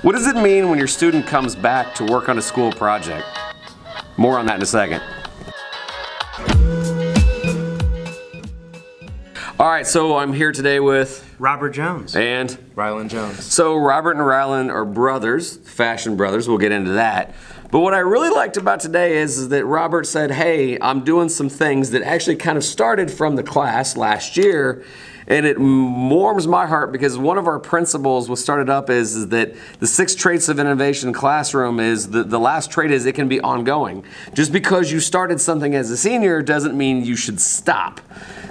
What does it mean when your student comes back to work on a school project? More on that in a second. Alright, so I'm here today with Robert Jones. And Rylan Jones. So Robert and Rylan are brothers, fashion brothers, we'll get into that. But what I really liked about today is that Robert said, hey, I'm doing some things that actually kind of started from the class last year, and it warms my heart because one of our principles with StartEdUp is that the 6 traits of innovation classroom is, the last trait is it can be ongoing. Just because you started something as a senior doesn't mean you should stop.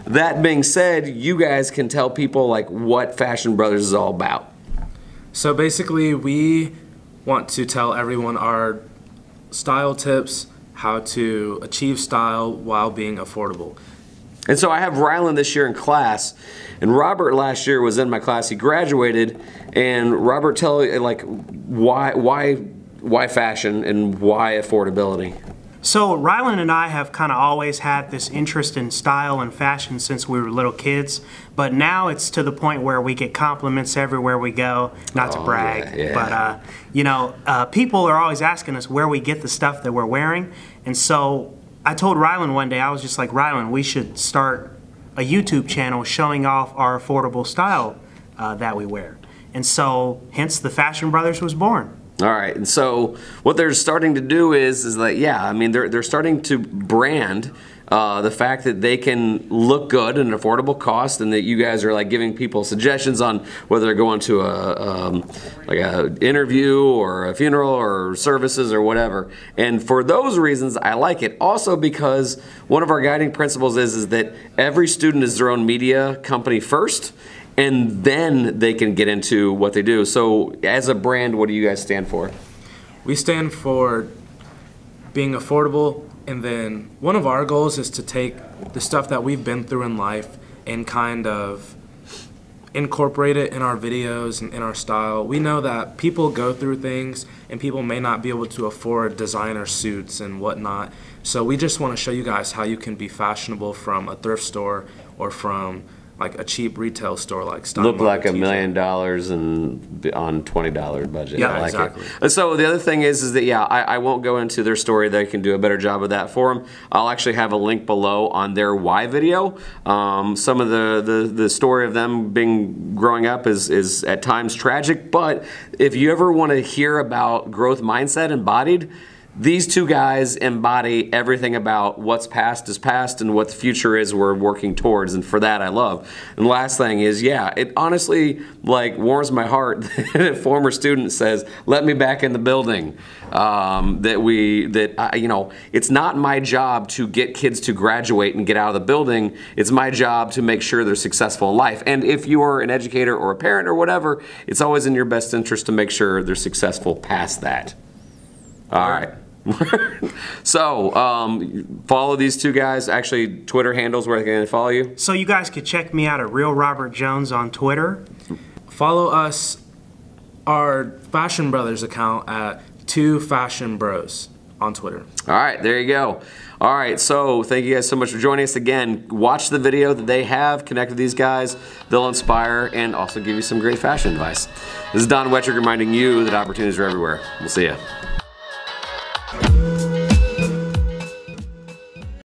That being said, you guys can tell people like what Fashion Brothers is all about. So basically we want to tell everyone our style tips, how to achieve style while being affordable. And so I have Rylan this year in class, and Robert last year was in my class. He graduated, and Robert, tell like why fashion and why affordability? So Rylan and I have kind of always had this interest in style and fashion since we were little kids, but now it's to the point where we get compliments everywhere we go. Not to brag, but you know, people are always asking us where we get the stuff that we're wearing, and so I told Rylan one day, I was just like, Rylan, we should start a YouTube channel showing off our affordable style that we wear. And so, hence the Fashion Brothers was born. All right, and so what they're starting to do is that, yeah, I mean, they're starting to brand the fact that they can look good at an affordable cost, and that you guys are like giving people suggestions on whether they're going to like a interview or a funeral or services or whatever. And for those reasons, I like it. Also because one of our guiding principles is that every student is their own media company first, and then they can get into what they do. So as a brand, what do you guys stand for? We stand for being affordable, and then one of our goals is to take the stuff that we've been through in life and kind of incorporate it in our videos and in our style. We know that people go through things and people may not be able to afford designer suits and whatnot. So we just want to show you guys how you can be fashionable from a thrift store or from like a cheap retail store like Style. Look like $1 million and on $20 budget. Yeah, I like exactly. it. So the other thing is that yeah, I won't go into their story. They can do a better job of that for them. I'll actually have a link below on their why video. Some of the story of them growing up is at times tragic, but if you ever want to hear about growth mindset embodied, these two guys embody everything about what's past is past and what the future is we're working towards, and for that I love. And the last thing is, yeah, it honestly like warms my heart that a former student says, "Let me back in the building." You know, it's not my job to get kids to graduate and get out of the building. It's my job to make sure they're successful in life. And if you are an educator or a parent or whatever, it's always in your best interest to make sure they're successful past that. All right. So, follow these two guys. Actually, Twitter handles where they can follow you. So you guys could check me out at Real Robert Jones on Twitter. Follow us, our Fashion Brothers account at 2 Fashion Bros on Twitter. All right, there you go. All right, so thank you guys so much for joining us again. Watch the video that they have. Connect with these guys. They'll inspire and also give you some great fashion advice. This is Don Wettrick reminding you that opportunities are everywhere. We'll see you.